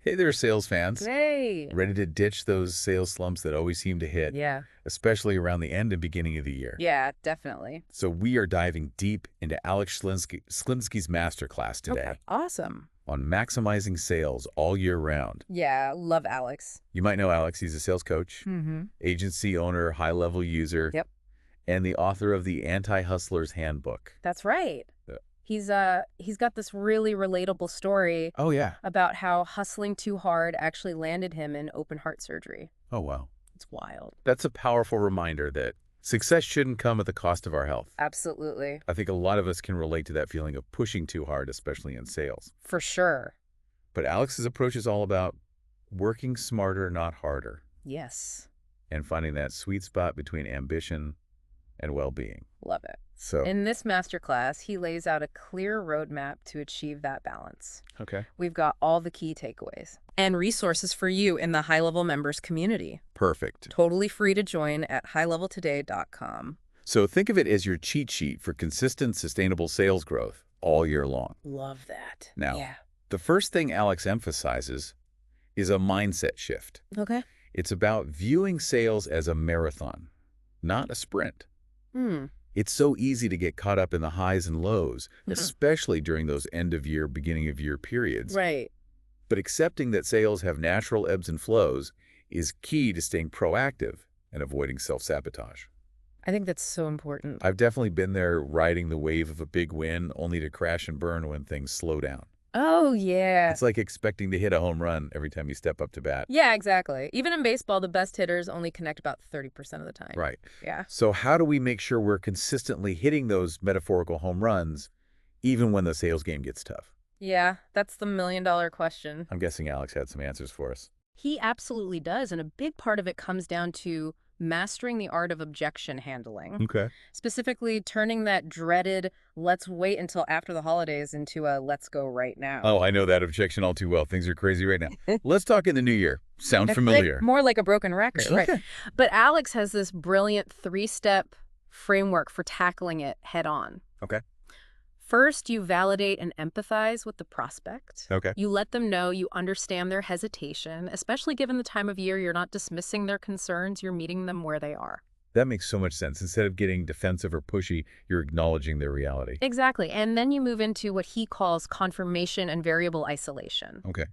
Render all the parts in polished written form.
Hey there, sales fans. Hey. Ready to ditch those sales slumps that always seem to hit, Yeah. especially around the end and beginning of the year. Yeah, definitely. So we are diving deep into Alex Schlinsky's masterclass Okay. today Awesome. on maximizing sales all year round. Yeah, love Alex. You might know Alex. He's a sales coach, Mm-hmm. agency owner, high-level user, Yep. and the author of the Anti-Hustler's Handbook. That's right. Yeah. He's got this really relatable story Oh, yeah. about how hustling too hard actually landed him in open heart surgery. Oh, wow. It's wild. That's a powerful reminder that success shouldn't come at the cost of our health. Absolutely. I think a lot of us can relate to that feeling of pushing too hard, especially in sales. For sure. But Alex's approach is all about working smarter, not harder, Yes. and finding that sweet spot between ambition and well-being. Love it. So, In this masterclass, he lays out a clear roadmap to achieve that balance. okay, We've got all the key takeaways and resources for you in the high-level members community. perfect. Totally free to join at highleveltoday.com. So think of it as your cheat sheet for consistent, sustainable sales growth all year long. Love that. Now, Yeah. the first thing Alex emphasizes is a mindset shift. Okay. It's about viewing sales as a marathon, not a sprint. It's so easy to get caught up in the highs and lows, especially during those end-of-year, beginning-of-year periods. Right. But accepting that sales have natural ebbs and flows is key to staying proactive and avoiding self-sabotage. I think that's so important. I've definitely been there riding the wave of a big win only to crash and burn when things slow down. Oh, yeah. It's like expecting to hit a home run every time you step up to bat. Yeah, exactly. Even in baseball, the best hitters only connect about 30% of the time. Right. Yeah. So how do we make sure we're consistently hitting those metaphorical home runs even when the sales game gets tough? Yeah, that's the million-dollar question. I'm guessing Alex had some answers for us. He absolutely does, and a big part of it comes down to mastering the art of objection handling. Okay. Specifically, turning that dreaded let's wait until after the holidays into a let's go right now. Oh, I know that objection all too well. Things are crazy right now. Let's talk in the new year. Sound familiar? More like a broken record, right? Okay. But Alex has this brilliant 3-step framework for tackling it head on. Okay. First, you validate and empathize with the prospect. Okay. You let them know you understand their hesitation, especially given the time of year. You're not dismissing their concerns, you're meeting them where they are. That makes so much sense. Instead of getting defensive or pushy, you're acknowledging their reality. Exactly. And then you move into what he calls confirmation and variable isolation. Okay.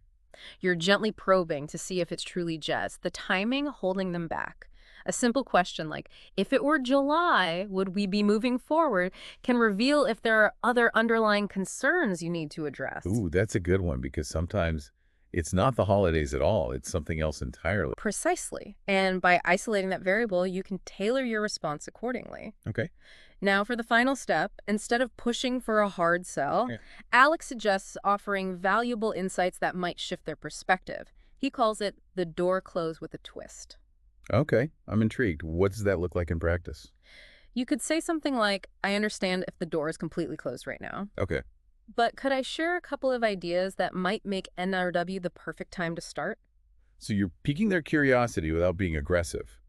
You're gently probing to see if it's truly just the timing holding them back. A simple question like, if it were July, would we be moving forward, can reveal if there are other underlying concerns you need to address. Ooh, that's a good one because sometimes it's not the holidays at all. It's something else entirely. Precisely. And by isolating that variable, you can tailor your response accordingly. Okay. Now, for the final step, instead of pushing for a hard sell, Yeah. Alex suggests offering valuable insights that might shift their perspective. He calls it the door close with a twist. Okay. I'm intrigued. What does that look like in practice? You could say something like, I understand if the door is completely closed right now, Okay. but could I share a couple of ideas that might make NRW the perfect time to start? So you're piquing their curiosity without being aggressive.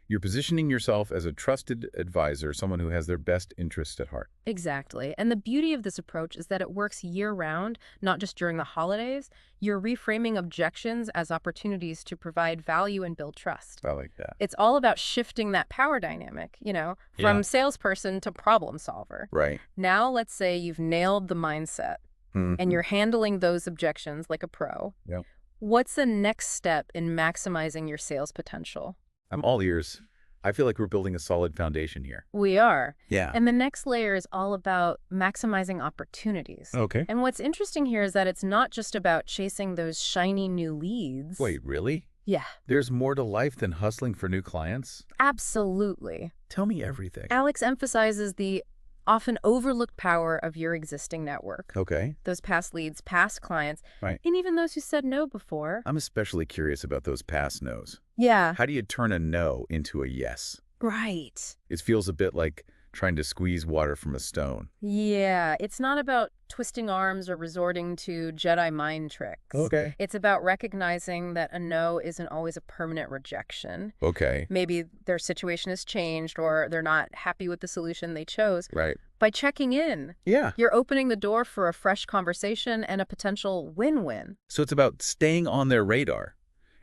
You're positioning yourself as a trusted advisor, someone who has their best interest at heart. Exactly. And the beauty of this approach is that it works year-round, not just during the holidays. You're reframing objections as opportunities to provide value and build trust. I like that. It's all about shifting that power dynamic, from Yeah. salesperson to problem solver. Right. Now, let's say you've nailed the mindset and you're handling those objections like a pro. Yep. What's the next step in maximizing your sales potential? I'm all ears. I feel like we're building a solid foundation here. We are. Yeah. And the next layer is all about maximizing opportunities. Okay. And what's interesting here is that it's not just about chasing those shiny new leads. Wait, really? Yeah, There's more to life than hustling for new clients? absolutely. Tell me everything. Alex emphasizes the often overlooked power of your existing network. Okay. Those past leads, past clients, Right. and even those who said no before. I'm especially curious about those past no's. Yeah. How do you turn a no into a yes? Right. It feels a bit like trying to squeeze water from a stone. Yeah, it's not about twisting arms or resorting to Jedi mind tricks. Okay. It's about recognizing that a no isn't always a permanent rejection. Okay. Maybe their situation has changed or they're not happy with the solution they chose. Right. By checking in, Yeah. you're opening the door for a fresh conversation and a potential win-win. So it's about staying on their radar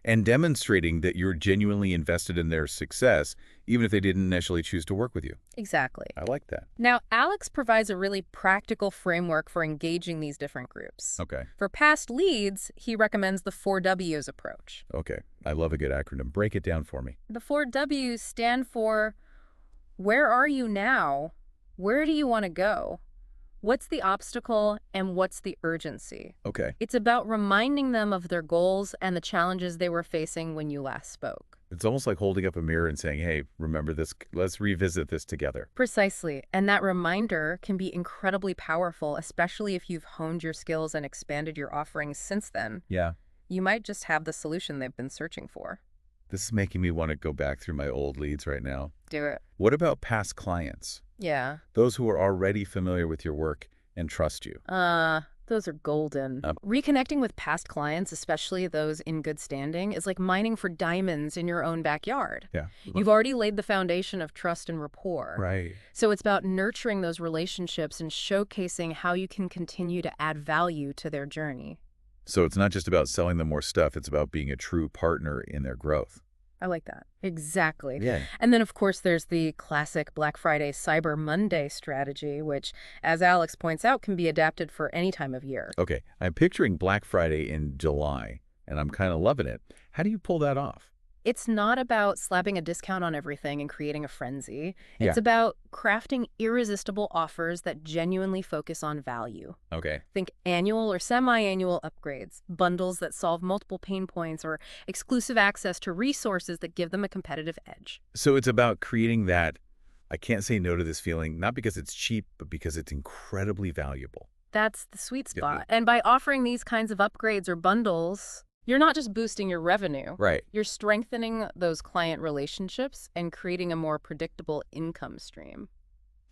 and demonstrating that you're genuinely invested in their success, even if they didn't initially choose to work with you. Exactly. I like that. Now, Alex provides a really practical framework for engaging these different groups. Okay. For past leads, he recommends the 4Ws approach. Okay. I love a good acronym. Break it down for me. The 4Ws stand for where are you now? Where do you want to go? What's the obstacle and what's the urgency? Okay. It's about reminding them of their goals and the challenges they were facing when you last spoke. It's almost like holding up a mirror and saying, hey, remember this? Let's revisit this together. Precisely. And that reminder can be incredibly powerful, especially if you've honed your skills and expanded your offerings since then. Yeah. You might just have the solution they've been searching for. This is making me want to go back through my old leads right now. Do it. What about past clients? Yeah. Those who are already familiar with your work and trust you. Those are golden. Reconnecting with past clients, especially those in good standing, is like mining for diamonds in your own backyard. Yeah. You've already laid the foundation of trust and rapport. Right. So it's about nurturing those relationships and showcasing how you can continue to add value to their journey. So it's not just about selling them more stuff. It's about being a true partner in their growth. I like that. Exactly. Yeah. And then, of course, there's the classic Black Friday, Cyber Monday strategy, which, as Alex points out, can be adapted for any time of year. Okay. I'm picturing Black Friday in July, and I'm kind of loving it. How do you pull that off? It's not about slapping a discount on everything and creating a frenzy. Yeah. It's about crafting irresistible offers that genuinely focus on value. Okay. Think annual or semi-annual upgrades, bundles that solve multiple pain points, or exclusive access to resources that give them a competitive edge. So it's about creating that, I can't say no to this feeling, not because it's cheap, but because it's incredibly valuable. That's the sweet spot. And by offering these kinds of upgrades or bundles, you're not just boosting your revenue. Right. You're strengthening those client relationships and creating a more predictable income stream.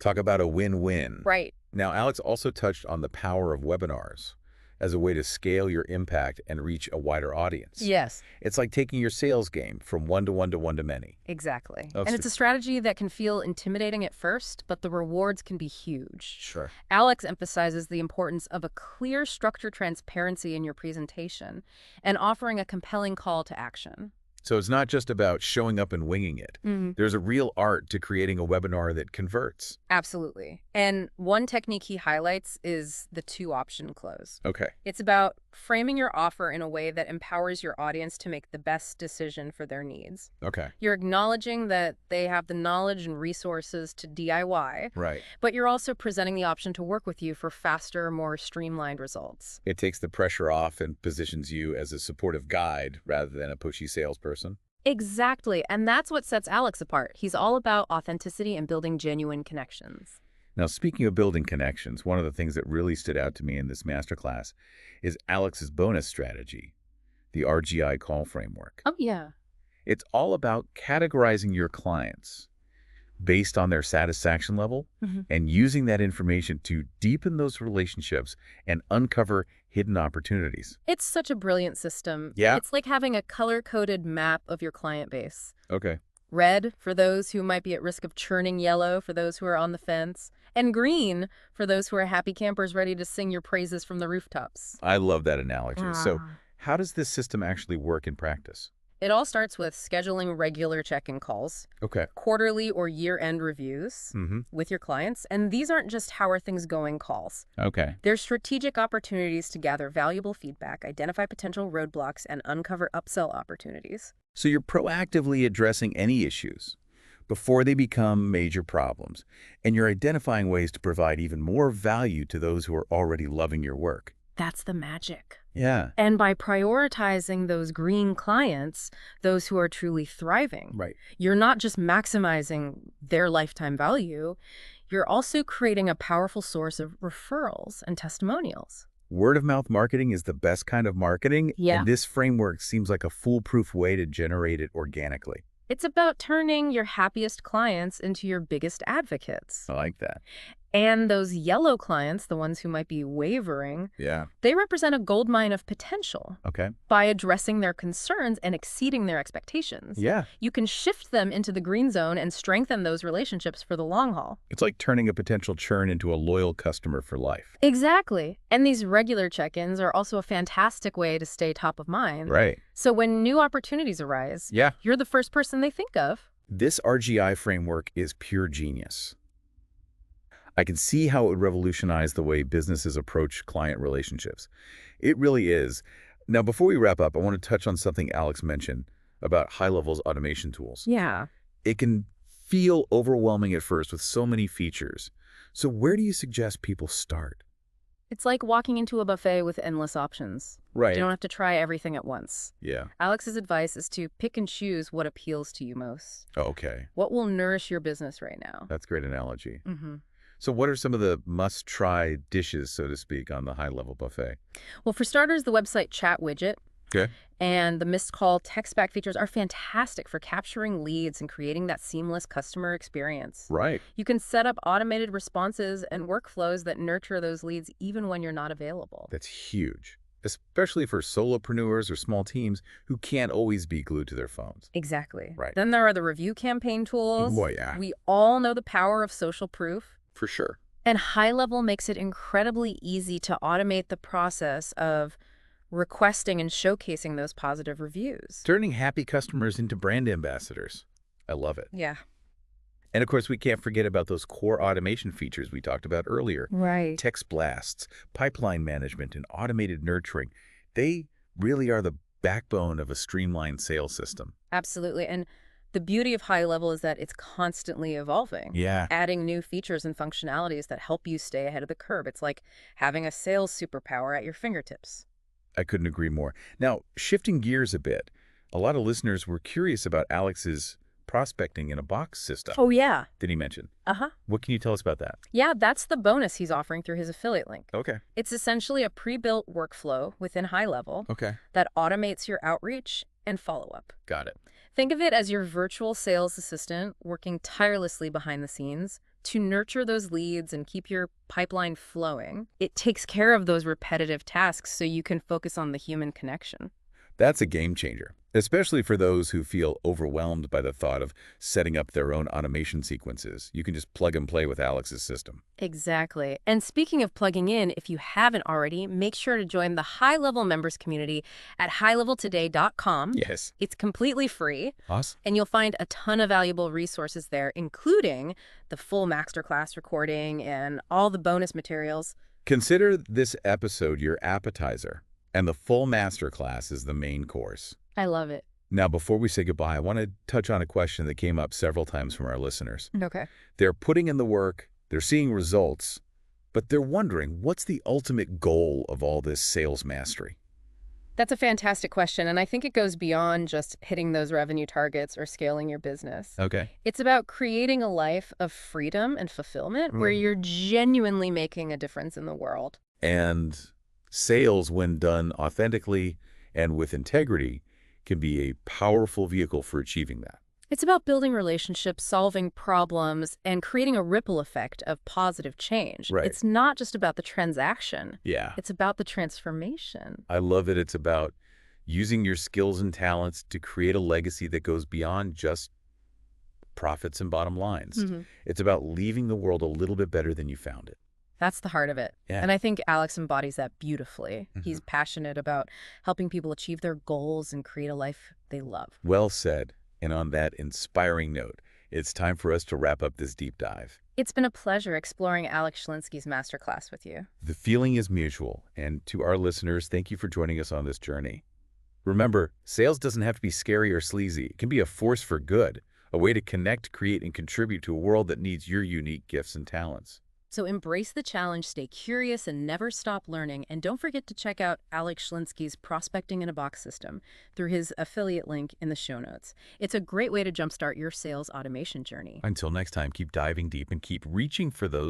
Talk about a win-win. Right. Now, Alex also touched on the power of webinars as a way to scale your impact and reach a wider audience. Yes. It's like taking your sales game from one-to-one to one-to-many. Exactly. Oh, And it's a strategy that can feel intimidating at first, but the rewards can be huge. Sure. Alex emphasizes the importance of a clear structure transparency in your presentation and offering a compelling call to action. So it's not just about showing up and winging it. There's a real art to creating a webinar that converts. Absolutely. And one technique he highlights is the two-option close. Okay. It's about framing your offer in a way that empowers your audience to make the best decision for their needs. Okay. You're acknowledging that they have the knowledge and resources to DIY, Right. but you're also presenting the option to work with you for faster, more streamlined results. It takes the pressure off and positions you as a supportive guide rather than a pushy salesperson. Exactly. And that's what sets Alex apart. He's all about authenticity and building genuine connections. Now, speaking of building connections, one of the things that really stood out to me in this masterclass is Alex's bonus strategy, the RGI call framework. Oh, yeah. It's all about categorizing your clients based on their satisfaction level and using that information to deepen those relationships and uncover hidden opportunities. It's such a brilliant system. Yeah. It's like having a color-coded map of your client base. Okay. Red for those who might be at risk of churning, yellow for those who are on the fence, and green for those who are happy campers ready to sing your praises from the rooftops. I love that analogy. So how does this system actually work in practice? It all starts with scheduling regular check-in calls, Okay. quarterly or year-end reviews with your clients, and these aren't just how are things going calls. Okay. They're strategic opportunities to gather valuable feedback, identify potential roadblocks, and uncover upsell opportunities. So you're proactively addressing any issues before they become major problems, and you're identifying ways to provide even more value to those who are already loving your work. That's the magic. Yeah. And by prioritizing those green clients, those who are truly thriving, Right. you're not just maximizing their lifetime value, you're also creating a powerful source of referrals and testimonials. Word of mouth marketing is the best kind of marketing, Yeah. and this framework seems like a foolproof way to generate it organically. It's about turning your happiest clients into your biggest advocates. I like that. And those yellow clients, the ones who might be wavering, Yeah. they represent a goldmine of potential. Okay. By addressing their concerns and exceeding their expectations, Yeah. you can shift them into the green zone and strengthen those relationships for the long haul. It's like turning a potential churn into a loyal customer for life. Exactly. And these regular check-ins are also a fantastic way to stay top of mind. Right. So when new opportunities arise, Yeah. you're the first person they think of. This RGI framework is pure genius. I can see how it would revolutionize the way businesses approach client relationships. It really is. Now, before we wrap up, I want to touch on something Alex mentioned about HighLevel's automation tools. Yeah. It can feel overwhelming at first with so many features. So where do you suggest people start? It's like walking into a buffet with endless options. Right. You don't have to try everything at once. Yeah. Alex's advice is to pick and choose what appeals to you most. Okay. What will nourish your business right now? That's a great analogy. Mm-hmm. So what are some of the must-try dishes, so to speak, on the HighLevel buffet? Well, for starters, the website chat widget Okay. and the missed call text back features are fantastic for capturing leads and creating that seamless customer experience. Right. You can set up automated responses and workflows that nurture those leads even when you're not available. That's huge, especially for solopreneurs or small teams who can't always be glued to their phones. Exactly. Right. Then there are the review campaign tools. Boy, yeah. We all know the power of social proof. For sure. And HighLevel makes it incredibly easy to automate the process of requesting and showcasing those positive reviews. Turning happy customers into brand ambassadors. I love it. Yeah. And of course, we can't forget about those core automation features we talked about earlier. Right. Text blasts, pipeline management, and automated nurturing. They really are the backbone of a streamlined sales system. Absolutely. And the beauty of HighLevel is that it's constantly evolving. Yeah. Adding new features and functionalities that help you stay ahead of the curve. It's like having a sales superpower at your fingertips. I couldn't agree more. Now, shifting gears a bit, a lot of listeners were curious about Alex's prospecting in a box system. Oh, yeah. Did he mention? Uh-huh. What can you tell us about that? Yeah, that's the bonus he's offering through his affiliate link. Okay. It's essentially a pre-built workflow within HighLevel Okay. that automates your outreach and follow-up. Got it. Think of it as your virtual sales assistant working tirelessly behind the scenes to nurture those leads and keep your pipeline flowing. It takes care of those repetitive tasks so you can focus on the human connection. That's a game changer, especially for those who feel overwhelmed by the thought of setting up their own automation sequences. You can just plug and play with Alex's system. Exactly. And speaking of plugging in, if you haven't already, make sure to join the HighLevel members community at highleveltoday.com. Yes. It's completely free. Awesome. And you'll find a ton of valuable resources there, including the full masterclass recording and all the bonus materials. Consider this episode your appetizer, and the full masterclass is the main course. I love it. Now, before we say goodbye, I want to touch on a question that came up several times from our listeners. Okay. They're putting in the work, they're seeing results, but they're wondering, what's the ultimate goal of all this sales mastery? That's a fantastic question, and I think it goes beyond just hitting those revenue targets or scaling your business. Okay. It's about creating a life of freedom and fulfillment where you're genuinely making a difference in the world. And sales, when done authentically and with integrity, can be a powerful vehicle for achieving that. It's about building relationships, solving problems, and creating a ripple effect of positive change. Right. It's not just about the transaction. Yeah. It's about the transformation. I love it. It's about using your skills and talents to create a legacy that goes beyond just profits and bottom lines. It's about leaving the world a little bit better than you found it. That's the heart of it. Yeah. And I think Alex embodies that beautifully. He's passionate about helping people achieve their goals and create a life they love. Well said. And on that inspiring note, it's time for us to wrap up this deep dive. It's been a pleasure exploring Alex Schlinsky's masterclass with you. The feeling is mutual. And to our listeners, thank you for joining us on this journey. Remember, sales doesn't have to be scary or sleazy. It can be a force for good, a way to connect, create, and contribute to a world that needs your unique gifts and talents. So embrace the challenge, stay curious, and never stop learning. And don't forget to check out Alex Schlinsky's Prospecting in a Box system through his affiliate link in the show notes. It's a great way to jumpstart your sales automation journey. Until next time, keep diving deep and keep reaching for those